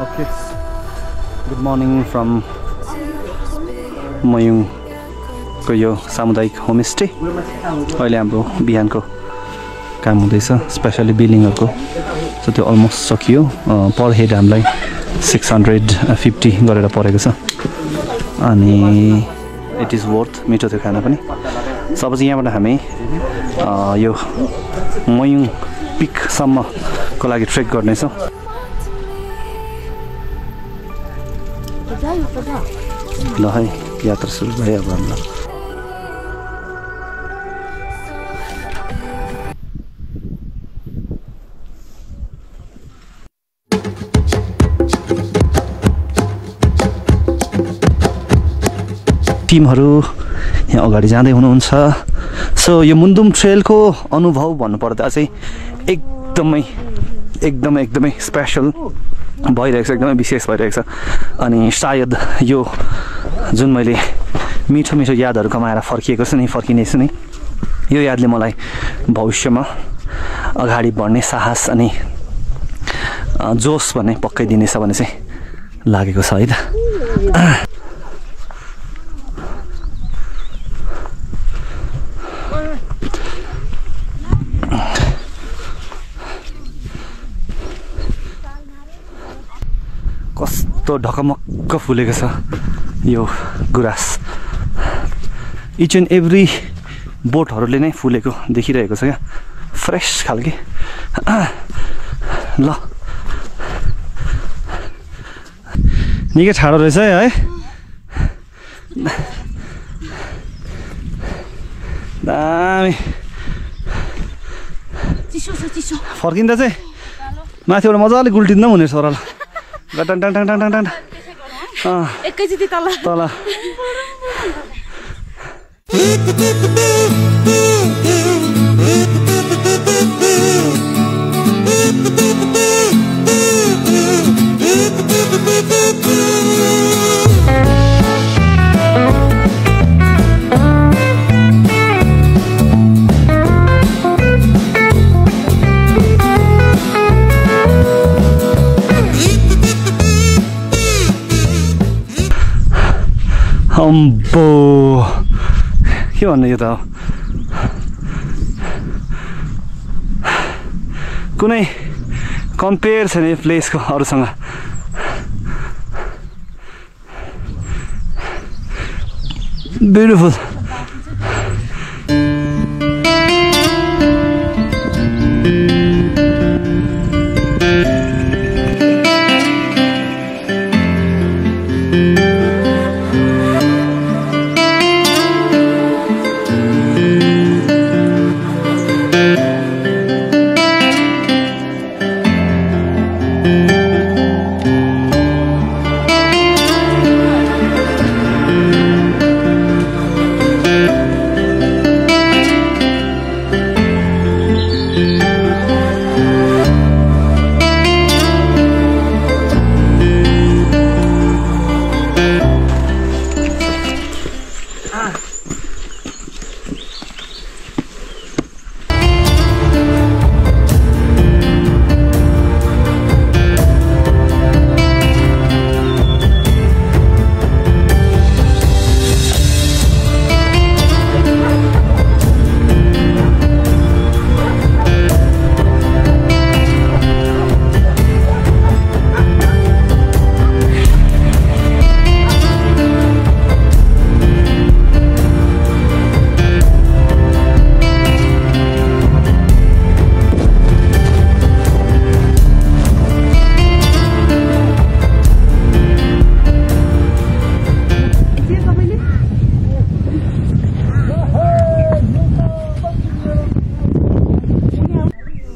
Okay, good morning from Moyung को यो सामुदायिक होमस्टे। अहिले हाम्रो बिहानको काम हुँदैछ, स्पेशली बिलिङहरुको। सो त्यो अलमोस्ट सकियो। पर हेड हामीलाई 650 गरेर परेको छ अनि इट इज वर्थ, मिठो थियो खाना पनि। सब चाहिँ यहाँबाट हामी यो मोयुङ पिकसम्मको लागि ट्रेक गर्नेछौँ। ल है, यात्रा सुरु भयो अब हाम्रो। टिमहरु यहाँ अगाडि जाँदै हुनुहुन्छ। सो यो मुन्दुम ट्रेलको अनुभव भन्नुपर्दा चाहिँ एकदमै स्पेशल भइरहेको छ, एकदमै विशेष भइरहेको छ। अनि सायद यो जुन मैले मिठो यादहरू कमाएर फर्किएको छु नि, फर्किनेछु नि, यो यादले मलाई भविष्यमा अगाडि बढ्ने साहस अनि जोस भन्ने पक्कै दिनेछ भन्ने चाहिँ लागेको छ है त। कस्तो ढकमक्क फुलेको छ यो गुराँस। इच एन्ड एभ्री बोटहरूले नै फुलेको देखिरहेको छ क्या, फ्रेस खालके। ल निकै ठाडो रहेछ है। दामी फर्किँदा चाहिँ माथिबाट मजाले गुल्टिँदा पनि हुने छोरालाई। टन टन टन टन टन एकैचोटि तल तल। अम्बो के भन्नु, यो त कुनै कम्पेयर छैन यो प्लेसको अरूसँग। ब्युटिफुल।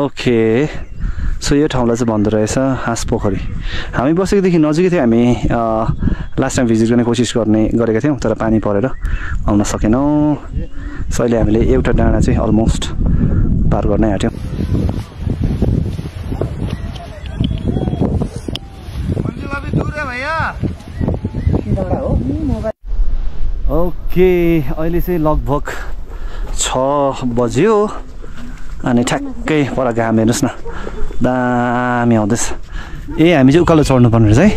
ओके, सो यो ठाउँलाई चाहिँ भन्दो रहेछ हाँस पोखरी। हामी बसेकोदेखि नजिकै थियो। हामी लास्ट टाइम भिजिट गर्ने कोसिस गरेका थियौँ, तर पानी परेर आउन सकेनौँ। सो अहिले हामीले एउटा डाँडा चाहिँ अलमोस्ट पार गर्नै आँट्यौँ। ओके अहिले चाहिँ लगभग 6 बज्यो अनि ठ्याक्कै पर घाम हेर्नुहोस् न दामी आउँदैछ ए हामी चाहिँ उकालो चढ्नु पर्ने रहेछ है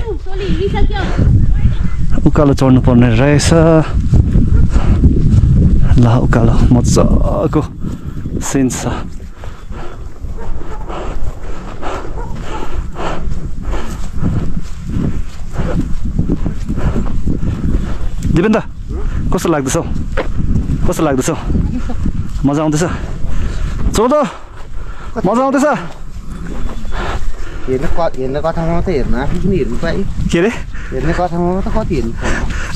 उकालो चढ्नु पर्ने रहेछ ल उकालो मजाको सिन छ दिपेन त कस्तो लाग्दैछ मजा आउँदैछ चौध मजा आउँदैछ हेर्ने कथामा मात्रै हेर्नु आफू पनि हेर्नु पाएँ के अरे हेर्ने कथामा मात्रै कति हेर्नु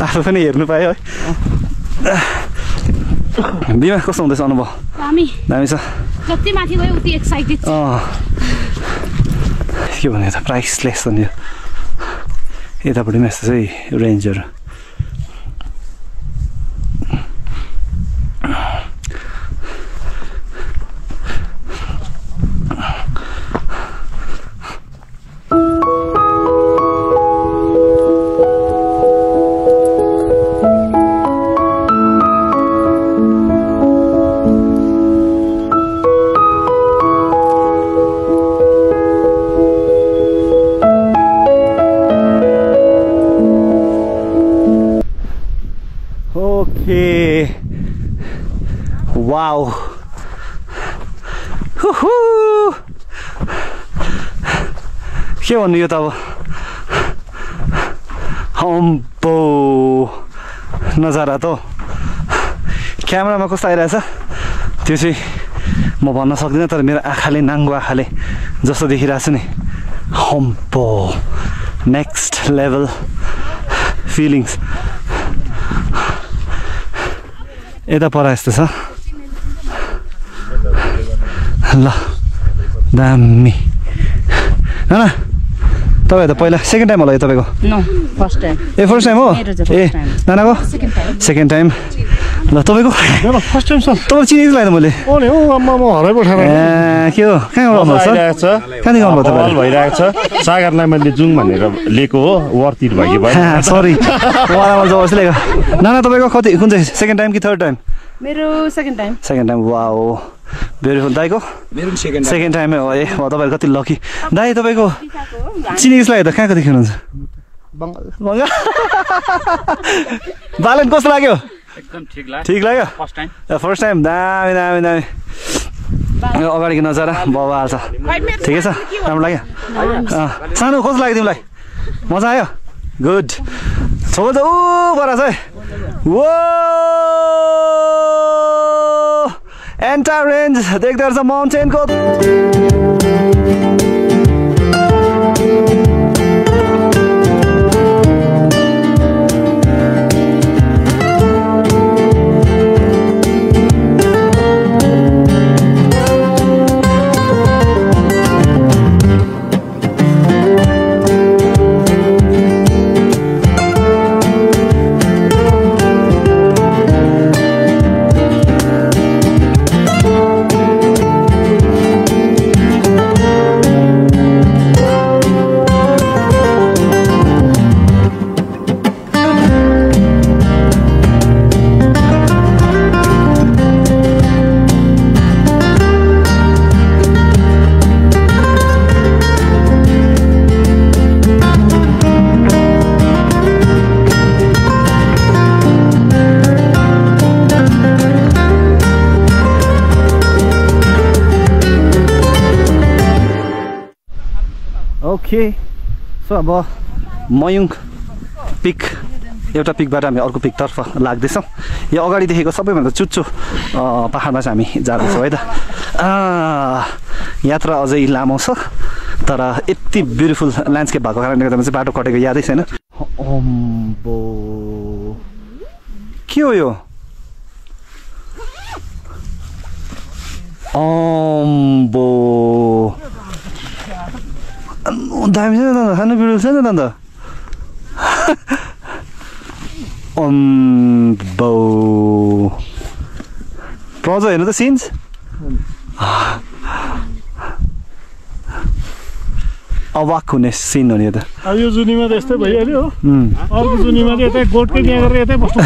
आफू पनि हेर्नु पायो है बिमा कस्तो हुँदैछ अनुभव दामी छ जति माथि गयो उति एक्साइटेड के भने त प्राइसलेस हो नि यतापट्टि पनि यस्तो चाहिँ रेन्जर वाउ के भन्नु यो त अब हम्पो नजारा त क्यामेरामा कस्तो आइरहेछ त्यो चाहिँ म भन्न सक्दिनँ तर मेरो आँखाले नाङ्गो आँखाले जस्तो देखिरहेको छु नि हम्पो नेक्स्ट लेभल फिलिङ्स यता पर यस्तो छ ल दामी न तपाईँ त पहिला सेकेन्ड टाइम होला यो तपाईँको फर्स्ट टाइम ए फर्स्ट टाइम हो ए नानाको सेकेन्ड टाइम ल तपाईँको फर्स्ट टाइम सर तपाईँ चिनेको लाग्यो मैले हराइ पठाएर के हो कहाँबाट आउनुभएको छ कहाँदेखि आउनुभयो तपाईँ भइरहेको छ सागरलाई मैले जाउँ भनेर लिएको हो वर्तिर भयो सरी मलाई जब लेखेको नाना तपाईँको कति कुन चाहिँ सेकेन्ड टाइम कि थर्ड टाइम मेरो सेकेन्ड टाइम वाओ ब्युटिफुल दाइको मेरो सेकेन्ड टाइमै हो है तपाईँहरू कति लकी दाइ तपाईँको चिनेको लाग्यो त कहाँकोदेखि हुनुहुन्छ बालन कस्तो लाग्यो एकदम ठिक लाग्यो फर्स्ट टाइम दामी अगाडिको नजारा बाबा हाल्छ ठिकै छ राम्रो लाग्यो सानो कस्तो लाग्यो तिमीलाई मजा आयो गुड छोड ऊ बराज है वो एन्टायर रेन्ज देख्दै रहेछ माउन्टेनको ओके सो अब मयुङ पिक एउटा पिकबाट हामी अर्को पिकतर्फ लाग्दैछौँ यो अगाडि देखेको सबैभन्दा चुच्चो पाहाडमा चाहिँ हामी जाँदैछौँ है त यात्रा अझै लामो छ तर यति ब्युटिफुल ल्यान्डस्केप भएको कारणले गर्दा चाहिँ बाटो कटेको यादै छैन अम्बो के हो यो अम्बो दामी छैन त खानु पिरो छैन त अन्त अम्बो प्रज हेर्नु त सिन्स अवाक हुने सिन हो नि त यो जुनीमा त यस्तै भइहाल्यो हो अर्को जुनीमा चाहिँ यतै गोठकै त्यहाँ गरेर यतै बस्नु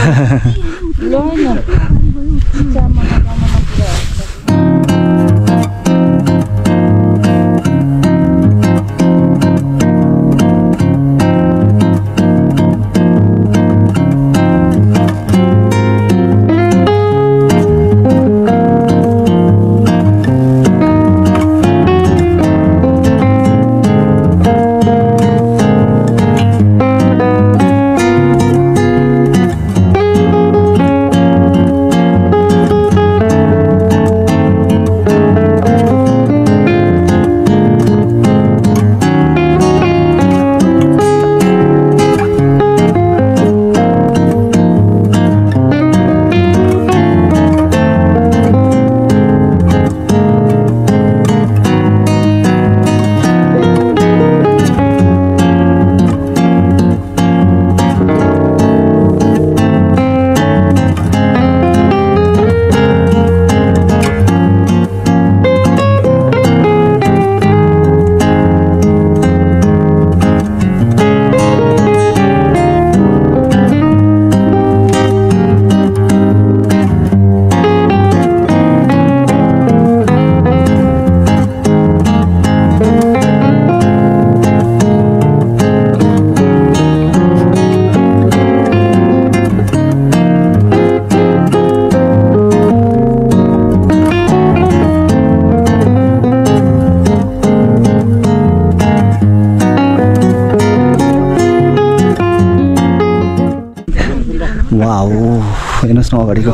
हेर्नुहोस् न अगाडिको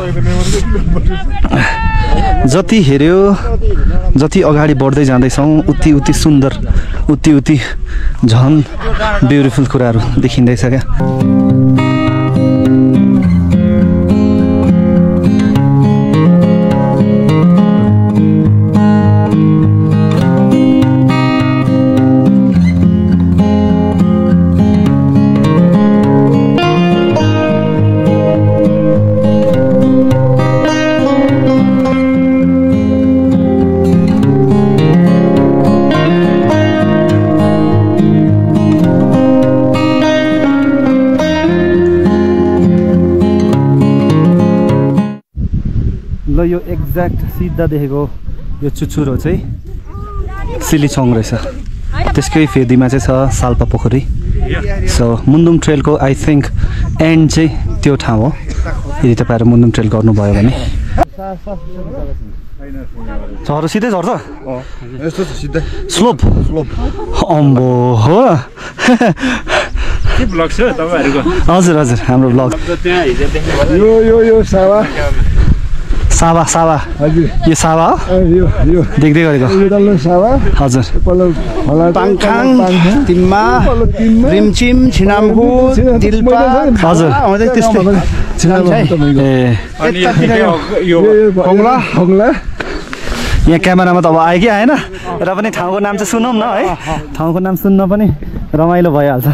जति हेऱ्यो जति अगाडि बढ्दै जाँदैछौँ उति उति सुन्दर उति उति झन् ब्युटिफुल कुराहरू देखिँदैछ क्या ल यो एक्ज्याक्ट सिधा देखेको यो चुचुरो चाहिँ सिलिचोङ रहेछ त्यसकै फेदीमा चाहिँ छ साल्पा पोखरी सो मुन्दुम ट्रेलको आई थिङ्क एन्ड चाहिँ त्यो ठाउँ हो यदि तपाईँहरू मुन्दुम ट्रेल गर्नुभयो भने झर्छ सिधै झर्छ स्लोप अम्बो हो हजुर हजुर हाम्रो ब्लग सावा सावा यो सावा हो देख्दै गरेको हजुर पाङखाङ तिम्मा रिमचिम छिनामगु दिल्पा हजुर यहाँ क्यामेरामा त अब आयो कि आएन र पनि ठाउँको नाम चाहिँ सुनौँ न है ठाउँको नाम सुन्न पनि रमाइलो भइहाल्छ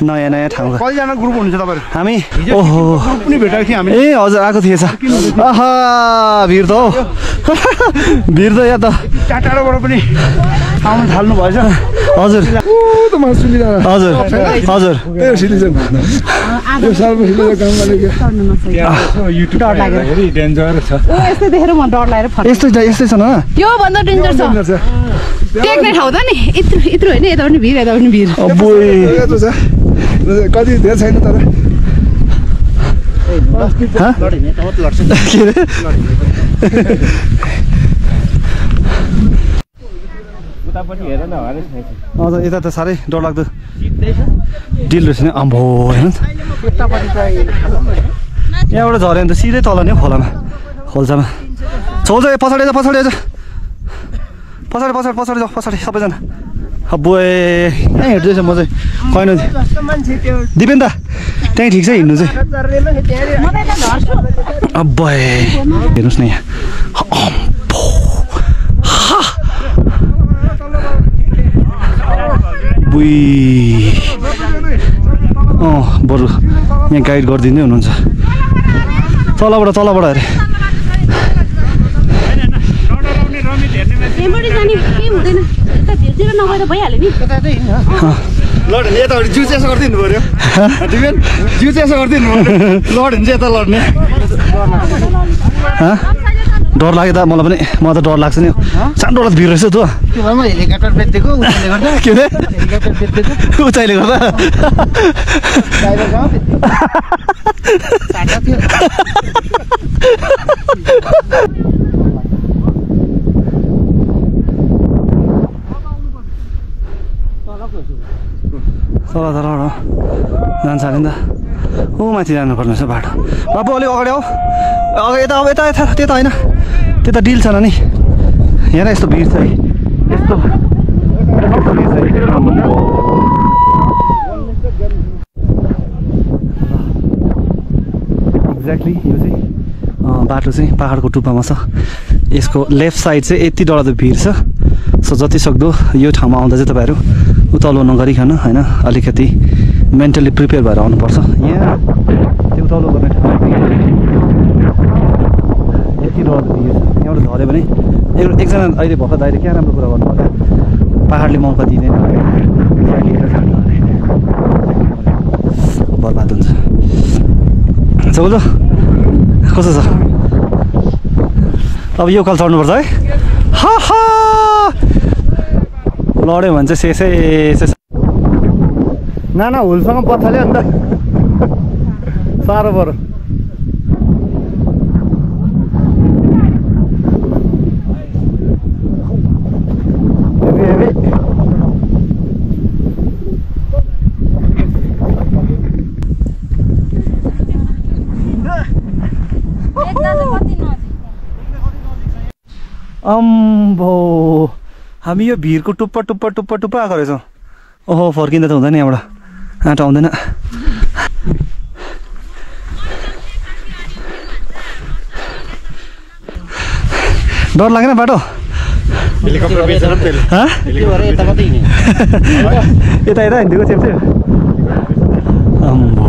नयाँ नयाँ ठाउँको कतिजना ग्रुप हुनुहुन्छ तपाईँहरू हामी ओहो पनि भेटेको थियौँ हामी ए हजुर आएको थिएछ आहा भिड त हो भिड त यहाँ त टाढाबाट पनि आउनु थाल्नु भएछ हजुर हजुर हजुर यस्तै यस्तै छ न यो भन्दा डेन्जर छ टेक्ने ठाउँ त नि यत्रो यत्रो होइन यता पनि भिड यता पनि भिड कति धेरै छैन तर हजुर यता त साह्रै डरलाग्दो डिल रहेछ नि अम्बो हेर्नु यहाँबाट झऱ्यो भने त सिधै तल नि खोलामा खोल्सामा छेउ चाहिँ पछाडि आएछ पछाडि आएछ पछाडि पछाडि पछाडि जाऊ पछाडि सबैजना अब्बो यहीँ हेर्दैछ म चाहिँ कैन दिपेन त त्यहीँ ठिक छ हिँड्नु चाहिँ अब्बो हेर्नुहोस् न यहाँ बुई बरु यहाँ गाइड गरिदिँदै हुनुहुन्छ तलबाट अरे हुँदैन यता भिरतिर नगएर भइहाल्यो नि लड्यो नि यताबाट जिउ चाहिँ यसो गरिदिनु पऱ्यो दिपेन जिउ चाहिँ यसो गरिदिनु पऱ्यो लड्यो भने चाहिँ यता लड्ने डर लाग्यो त मलाई पनि मलाई त डर लाग्छ नि सानो डर भिर रहेछ त हेलिकप्टर बेच्दिएको उचाइले गर्दा के अरे हेलिकप्टर बेच्दिएको उचाइले गर्दा ड्राइभर गाउँ साटा थियो तल तल जान्छ अरे नि त ऊ माथि जानुपर्ने रहेछ बाटो बाबु अलिक अगाडि आऊ अगाडि यता अब यता यता त्यता होइन त्यता डिल छ नि हेर यस्तो भिड छ है यस्तो एक्ज्याक्टली यो चाहिँ बाटो चाहिँ पाहाडको टुप्पामा छ यसको लेफ्ट साइड चाहिँ यति डरलाग्दो भिड छ सो जति सक्दो यो ठाउँमा आउँदा चाहिँ तपाईँहरू उतालो नगरिकन होइन अलिकति मेन्टली प्रिपेयर भएर आउनुपर्छ यहाँ त्यो उतालो गर्ने ठाउँ यति डरलाग्दो भिड छ यहाँबाट झऱ्यो भने एकजना अहिले भर्खर दाइले क्या राम्रो कुरा गर्नु होला पाहाडले मौका दिँदैन बर्बाद हुन्छ बोलो कस्तो छ अब यो काल चढ्नुपर्छ है हा हा लड्यो भने चाहिँ शेषै नाना हुलसँग पथाल्यो अन्त साह्रो पऱ्यो अम्बो हामी यो भिरको टुप्पा टुप्पा टुप्पा टुप्पा आएको रहेछौँ ओहो फर्किँदा त हुँदैन यहाँबाट आँट आउँदैन डर लागेन बाटो यता यता हिँडेको चेप्चेप अम्बो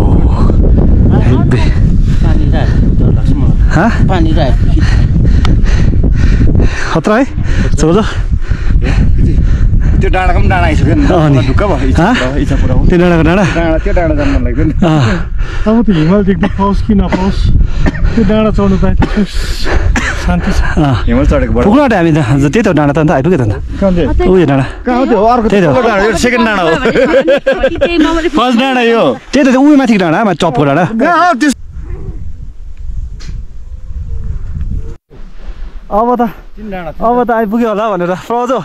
खतरा है चौध त्यो डाँडाको पनि डाँडा आइसक्यो नि ढुक्क भयो त्यो डाँडाको डाँडा त्यो डाँडा जानु मन लाग्दैन अब त हिमाल देख्दै पाओस् कि नपाओस् त्यो डाँडा चढ्नु पाए शान्ति छ हिमाल चढेको पुग्नु आँट्यो हामी त त्यही त डाँडा त अन्त आइपुग्यो त अन्त उयो डाँडा कहाँ हो त्यो अर्को त्यही त सेकेन्ड डाँडा हो फर्स्ट डाँडा यो त्यही त उयो माथिको डाँडा चपको डाँडा अब त आइपुग्यो होला भनेर प्रजो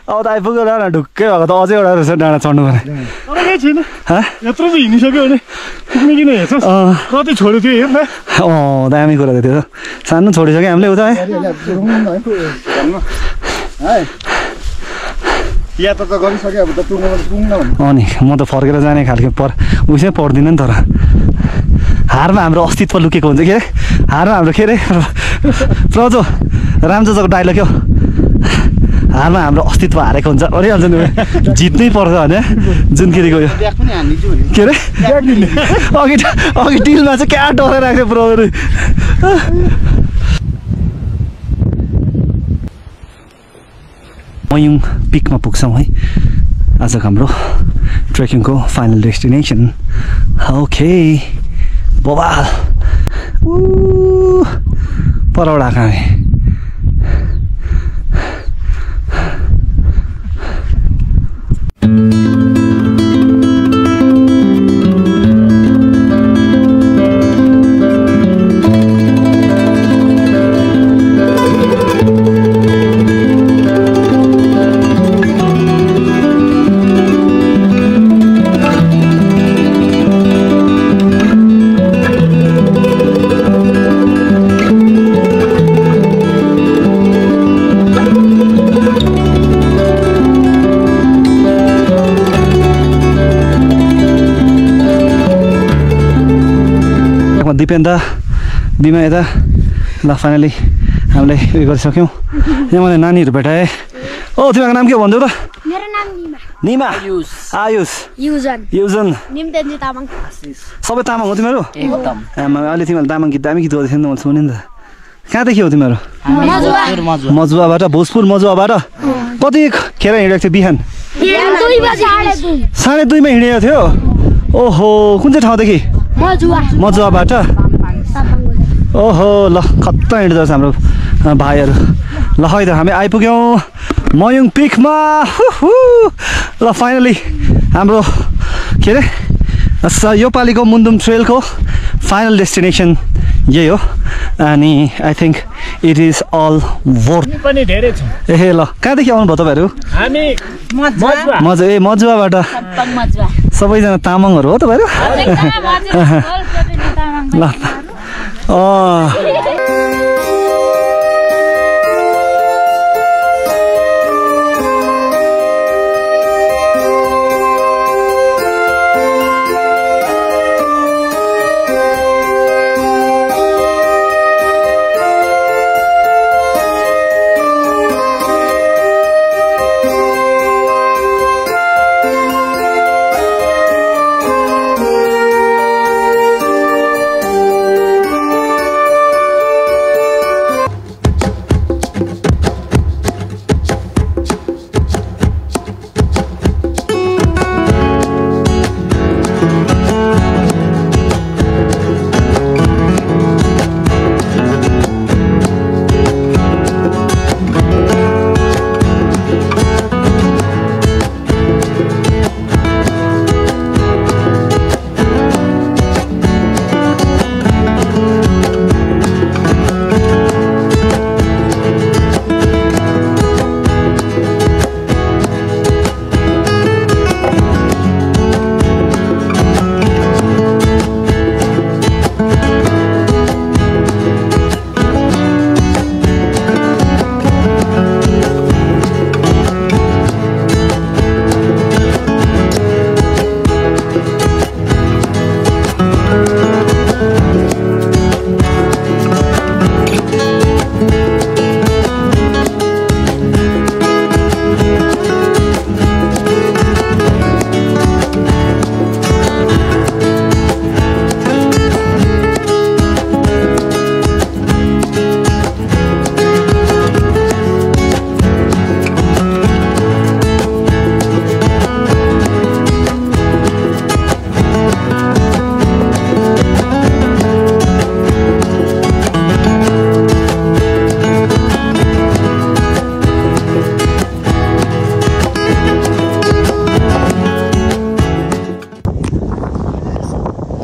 अब त आइपुग्यो होला ढुक्कै भएको त अझै एउटा रहेछ डाँडा चढ्नु भने केही छैन यत्रो त हिँडिसक्यो भने पुग्ने किन हेर्छस् कति छोड्यो त्यो हेर्न दामी कुरा थियो त्यो सानो छोडिसक्यो हामीले उता है यात्रा त गरिसक्यो अब त पुग्न नि म त फर्केर जाने खालको उइसै पर्दिनँ नि तर हारमा हाम्रो अस्तित्व लुकेको हुन्छ के अरे हारमा हाम्रो के अरे प्रजो रामजोजोको डाइलग हो हारमा हाम्रो अस्तित्व हारेको हुन्छ भनिहाल्छ नि जित्नै पर्छ भने जुन केटीको यो के अरे अघि डिलमा चाहिँ क्या डराइरहेको थियो ब्रोहरू मयुङ पिकमा पुग्छौँ है आजको हाम्रो ट्रेकिङको फाइनल डेस्टिनेसन ओके बबाल परौडा कहाँ दिपेन्दा बिमा यता ल फाइनली हामीले उयो गरिसक्यौँ यहाँ मैले नानीहरू भेटाएँ तिमीहरूको नाम के भनिदेऊ त मेरो नाम निमा आयुष युजन निमतेन्जी तामाङ सबै तामाङ हो तिमीहरू एकदम अहिले तिमीहरू तामाङ गीत दामी गीत गाउँदै थियो नि त मैले सुने नि त कहाँदेखि हो तिमीहरू मजुवा मजुवाबाट भोजपुर मजुवाबाट कतिखेर हिँडेको थियो बिहान 2:30 मा हिँडेको थियो ओहो कुन चाहिँ ठाउँदेखि मजुवाबाट ओहो ल कता हिँड्छ हाम्रो भाइहरू ल है त हामी आइपुग्यौँ मयुङ पिकमा ल फाइनली हाम्रो के अरे यो पालिको मुन्दुम ट्रेलको फाइनल डेस्टिनेसन यही हो अनि I think it is all worth पनि धेरै छ ए ल कहाँदेखि आउनुभयो तपाईँहरू हामी मजुवाबाट सबैजना तामाङहरू हो तपाईँहरू ल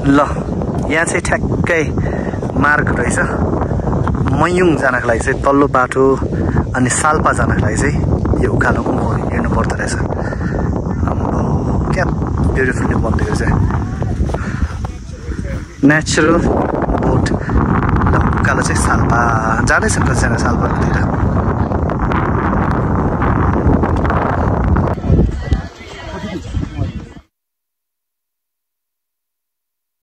ल यहाँ चाहिँ ठ्याक्कै मार्ग रहेछ मयुङ जानको लागि चाहिँ तल्लो बाटो अनि साल्पा जानको लागि चाहिँ यो उकालो हिँड्नु पर्दो रहेछ हाम्रो क्या ब्युटिफुल्ली बनिदिएको चाहिँ नेचुरल बोट ल उकालो चाहिँ साल्पा जाँदैछ कतिजना साल्पातिर